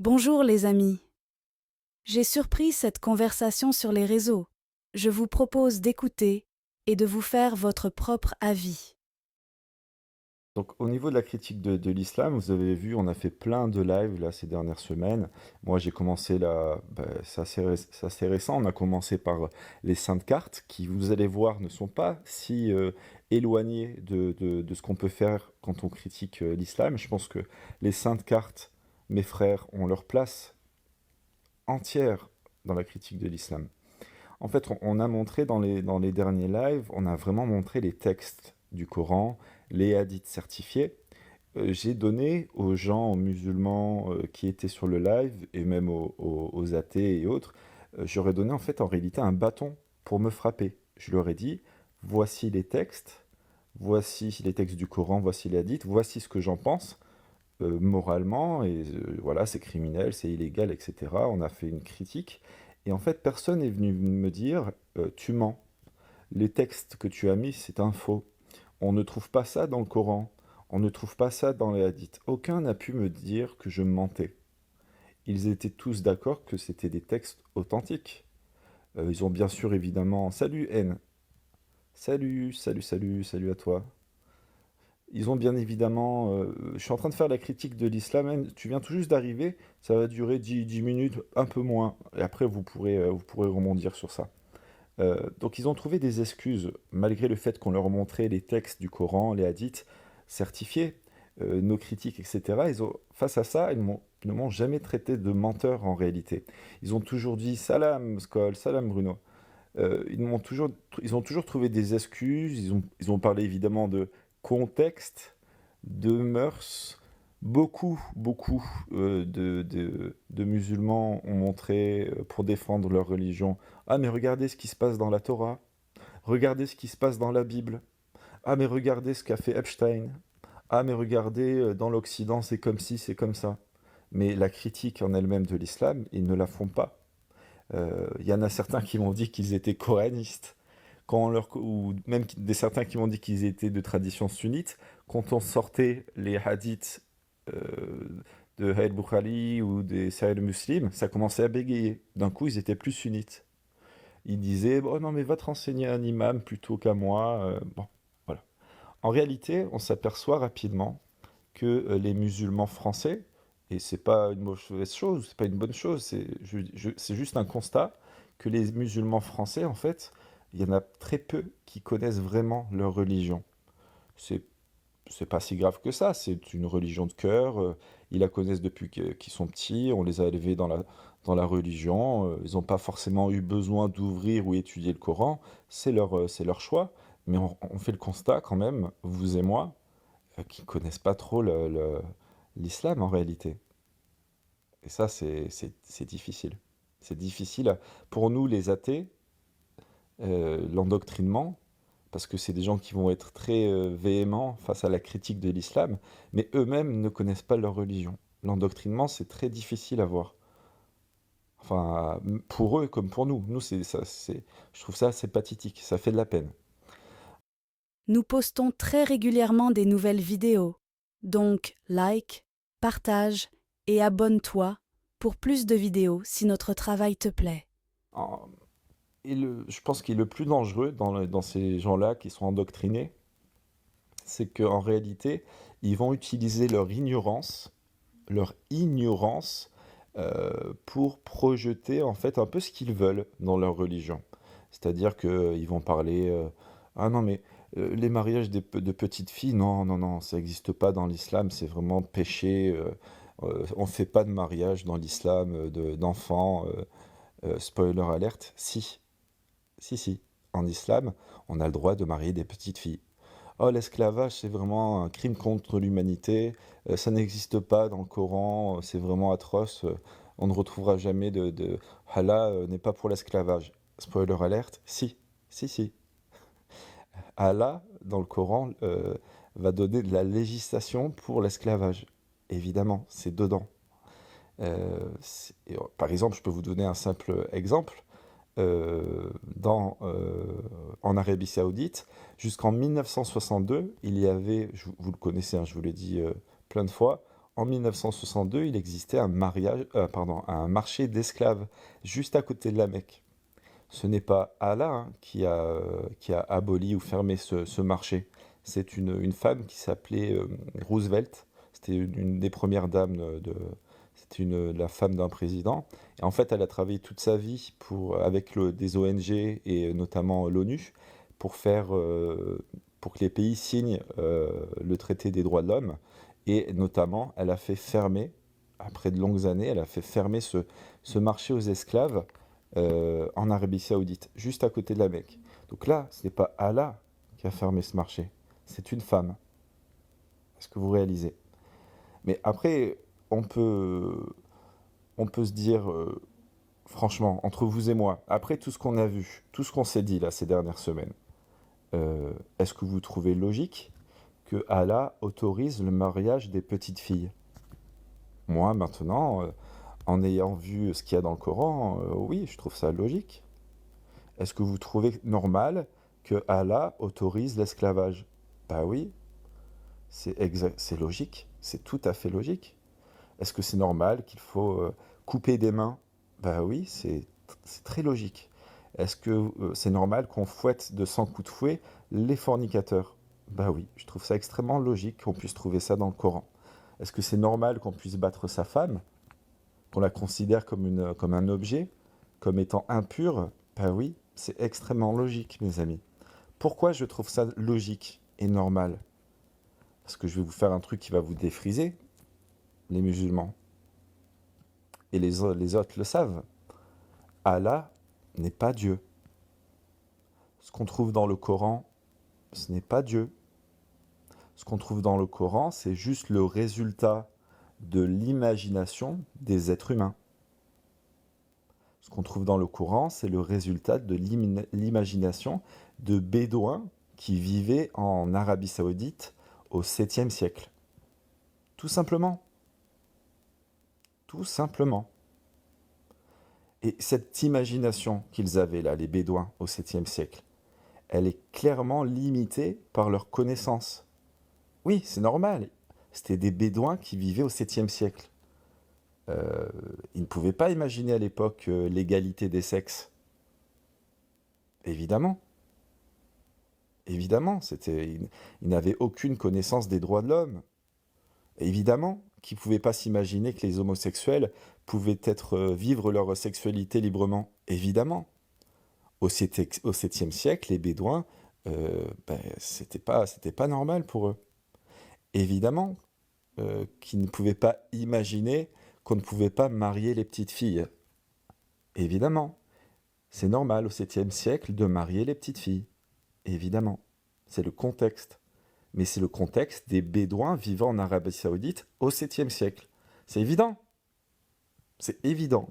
Bonjour les amis. J'ai surpris cette conversation sur les réseaux. Je vous propose d'écouter et de vous faire votre propre avis. Donc, au niveau de la critique de l'islam, vous avez vu, on a fait plein de lives là ces dernières semaines. Moi, j'ai commencé là, c'est assez récent. On a commencé par les saintes cartes, qui, vous allez voir, ne sont pas si éloignées de ce qu'on peut faire quand on critique l'islam. Je pense que les saintes cartes, mes frères, ont leur place entière dans la critique de l'islam. En fait, on a montré dans les derniers lives, on a vraiment montré les textes du Coran, les hadiths certifiés. J'ai donné aux gens, aux musulmans qui étaient sur le live, et même aux athées et autres, j'aurais donné en fait en réalité un bâton pour me frapper. Je leur ai dit, voici les textes du Coran, voici les hadiths, voici ce que j'en pense, moralement, et voilà, c'est criminel, c'est illégal, etc. On a fait une critique, et en fait, personne n'est venu me dire, tu mens, les textes que tu as mis, c'est un faux. On ne trouve pas ça dans le Coran, on ne trouve pas ça dans les hadiths. Aucun n'a pu me dire que je mentais. Ils étaient tous d'accord que c'était des textes authentiques. Ils ont bien sûr évidemment... Salut N, salut à toi. Ils ont bien évidemment... je suis en train de faire la critique de l'islam. N, tu viens tout juste d'arriver, ça va durer 10 minutes, un peu moins. Et après, vous pourrez rebondir sur ça. Donc ils ont trouvé des excuses, malgré le fait qu'on leur montrait les textes du Coran, les hadiths certifiés, nos critiques, etc. Face à ça, ils ne m'ont jamais traité de menteur en réalité. Ils ont toujours dit salam Skol, salam Bruno. Ils ont toujours trouvé des excuses, ils ont parlé évidemment de contexte, de mœurs. Beaucoup de musulmans ont montré, pour défendre leur religion, ah mais regardez ce qui se passe dans la Torah, regardez ce qui se passe dans la Bible, ah mais regardez ce qu'a fait Epstein, ah mais regardez, dans l'Occident c'est comme ci, c'est comme ça. Mais la critique en elle-même de l'islam, ils ne la font pas. Il y en a certains qui m'ont dit qu'ils étaient coranistes, ou même certains qui m'ont dit qu'ils étaient de tradition sunnite. Quand on sortait les hadiths euh, de Sahih Bukhari ou des Sahih Muslim, ça commençait à bégayer. D'un coup, ils étaient plus sunnites. Ils disaient, oh non mais va te renseigner un imam plutôt qu'à moi. Bon, voilà. En réalité, on s'aperçoit rapidement que les musulmans français, et c'est pas une mauvaise chose, c'est pas une bonne chose, c'est juste un constat que les musulmans français, en fait, il y en a très peu qui connaissent vraiment leur religion. C'est c'est pas si grave que ça, c'est une religion de cœur, ils la connaissent depuis qu'ils sont petits, on les a élevés dans la religion, ils n'ont pas forcément eu besoin d'ouvrir ou étudier le Coran, c'est leur choix, mais on fait le constat quand même, vous et moi, qui connaissent pas trop l'islam en réalité. Et ça, c'est difficile. C'est difficile pour nous, les athées, l'endoctrinement, parce que c'est des gens qui vont être très véhéments face à la critique de l'islam, mais eux-mêmes ne connaissent pas leur religion. L'endoctrinement, c'est très difficile à voir. Enfin, pour eux comme pour nous. Nous, je trouve ça assez pathétique, ça fait de la peine. Nous postons très régulièrement des nouvelles vidéos. Donc, like, partage et abonne-toi pour plus de vidéos si notre travail te plaît. En- je pense qu'il est le plus dangereux dans ces gens-là qui sont endoctrinés, c'est qu'en réalité, ils vont utiliser leur ignorance pour projeter en fait un peu ce qu'ils veulent dans leur religion. C'est-à-dire qu'ils vont parler ah non mais les mariages de petites filles, non, non, non, ça n'existe pas dans l'islam, c'est vraiment péché. On ne fait pas de mariage dans l'islam d'enfants. Spoiler alerte, si. En islam, on a le droit de marier des petites filles. Oh, l'esclavage, c'est vraiment un crime contre l'humanité. Ça n'existe pas dans le Coran. C'est vraiment atroce. On ne retrouvera jamais Allah n'est pas pour l'esclavage. Spoiler alerte, si. Allah, dans le Coran, va donner de la législation pour l'esclavage. Évidemment, c'est dedans. Par exemple, je peux vous donner un simple exemple. En Arabie Saoudite, jusqu'en 1962, il y avait, vous le connaissez, hein, je vous l'ai dit plein de fois, en 1962, il existait un marché d'esclaves juste à côté de la Mecque. Ce n'est pas Allah hein, qui a aboli ou fermé ce marché. C'est une femme qui s'appelait Roosevelt. C'était une des premières dames c'était la femme d'un président. Et en fait, elle a travaillé toute sa vie avec des ONG et notamment l'ONU pour pour que les pays signent le traité des droits de l'homme. Et notamment, elle a fait fermer, après de longues années, elle a fait fermer ce marché aux esclaves en Arabie Saoudite, juste à côté de la Mecque. Donc là, ce n'est pas Allah qui a fermé ce marché, c'est une femme. Est-ce que vous réalisez? Mais après, on peut, on peut se dire, franchement, entre vous et moi, après tout ce qu'on a vu, tout ce qu'on s'est dit là ces dernières semaines, est-ce que vous trouvez logique que Allah autorise le mariage des petites filles? Moi, maintenant, en ayant vu ce qu'il y a dans le Coran, oui, je trouve ça logique. Est-ce que vous trouvez normal que Allah autorise l'esclavage? Bah oui, c'est logique, c'est tout à fait logique. Est-ce que c'est normal qu'il faut couper des mains? Bah oui, c'est très logique. Est-ce que c'est normal qu'on fouette de 100 coups de fouet les fornicateurs? Bah oui, je trouve ça extrêmement logique qu'on puisse trouver ça dans le Coran. Est-ce que c'est normal qu'on puisse battre sa femme, qu'on la considère comme un objet, comme étant impure? Bah oui, c'est extrêmement logique, mes amis. Pourquoi je trouve ça logique et normal? Parce que je vais vous faire un truc qui va vous défriser, les musulmans. Et les autres le savent. Allah n'est pas Dieu. Ce qu'on trouve dans le Coran, ce n'est pas Dieu. Ce qu'on trouve dans le Coran, c'est juste le résultat de l'imagination des êtres humains. Ce qu'on trouve dans le Coran, c'est le résultat de l'imagination de Bédouins qui vivaient en Arabie Saoudite au 7e siècle. Tout simplement. Tout simplement. Et cette imagination qu'ils avaient là, les Bédouins au 7e siècle, elle est clairement limitée par leur connaissance. Oui, c'est normal. C'était des Bédouins qui vivaient au 7e siècle. Ils ne pouvaient pas imaginer à l'époque l'égalité des sexes. Évidemment. Évidemment, ils n'avaient aucune connaissance des droits de l'homme. Évidemment qu'ils ne pouvaient pas s'imaginer que les homosexuels pouvaient vivre leur sexualité librement. Évidemment. Au 7e siècle, les Bédouins, c'était pas normal pour eux. Évidemment qu'ils ne pouvaient pas imaginer qu'on ne pouvait pas marier les petites filles. Évidemment. C'est normal au 7e siècle de marier les petites filles. Évidemment. C'est le contexte. Mais c'est le contexte des Bédouins vivant en Arabie Saoudite au 7e siècle. C'est évident. C'est évident.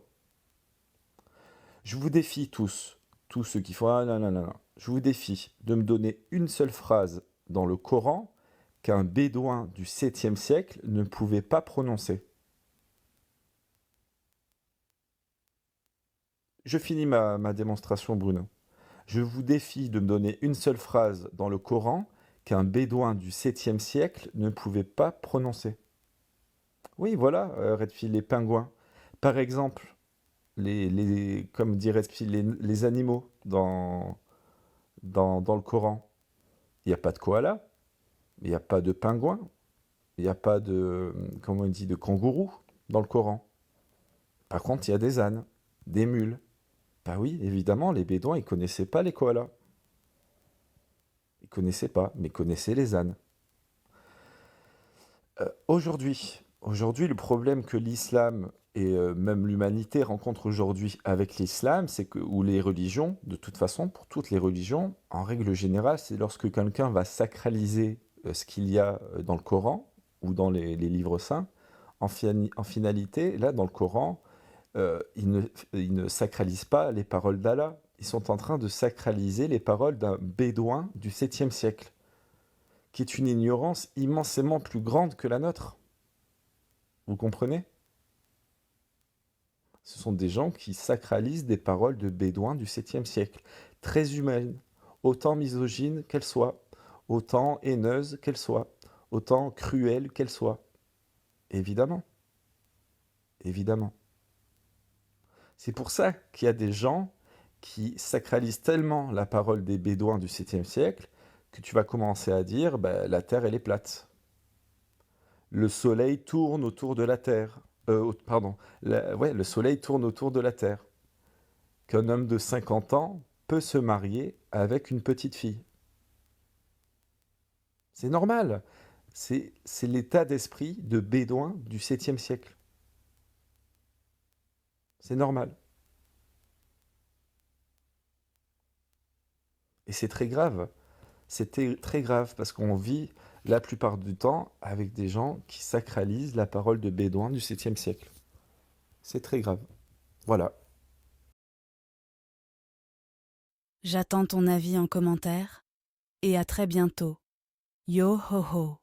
Je vous défie tous ceux qui font ah non, non, non, non. Je vous défie de me donner une seule phrase dans le Coran qu'un Bédouin du 7e siècle ne pouvait pas prononcer. Je finis ma démonstration, Bruno. Je vous défie de me donner une seule phrase dans le Coran qu'un Bédouin du 7e siècle ne pouvait pas prononcer. Oui, voilà, Redfield, les pingouins. Par exemple, comme dit Redfield, les animaux dans le Coran. Il n'y a pas de koala, il n'y a pas de pingouin, il n'y a pas comment on dit, de kangourou dans le Coran. Par contre, il y a des ânes, des mules. Bah oui, évidemment, les Bédouins, ils connaissaient pas les koalas. Ils connaissaient pas, mais ils connaissaient les ânes. Aujourd'hui, le problème que l'islam et même l'humanité rencontre aujourd'hui avec l'islam, ou les religions, de toute façon, pour toutes les religions, en règle générale, c'est lorsque quelqu'un va sacraliser ce qu'il y a dans le Coran ou dans les livres saints. En finalité, là, dans le Coran, ils ne sacralisent pas les paroles d'Allah. Ils sont en train de sacraliser les paroles d'un bédouin du 7e siècle, qui est une ignorance immensément plus grande que la nôtre. Vous comprenez? Ce sont des gens qui sacralisent des paroles de bédouins du 7e siècle, très humaines, autant misogynes qu'elles soient, autant haineuses qu'elles soient, autant cruelles qu'elles soient. Évidemment, évidemment. C'est pour ça qu'il y a des gens qui sacralisent tellement la parole des Bédouins du 7e siècle que tu vas commencer à dire bah, la Terre elle est plate. Le soleil tourne autour de la Terre. Pardon, ouais, le soleil tourne autour de la Terre. Qu'un homme de 50 ans peut se marier avec une petite fille. C'est normal. C'est l'état d'esprit de Bédouin du 7e siècle. C'est normal. Et c'est très grave. C'était très grave parce qu'on vit la plupart du temps avec des gens qui sacralisent la parole de Bédouin du 7e siècle. C'est très grave. Voilà. J'attends ton avis en commentaire et à très bientôt. Yo ho ho.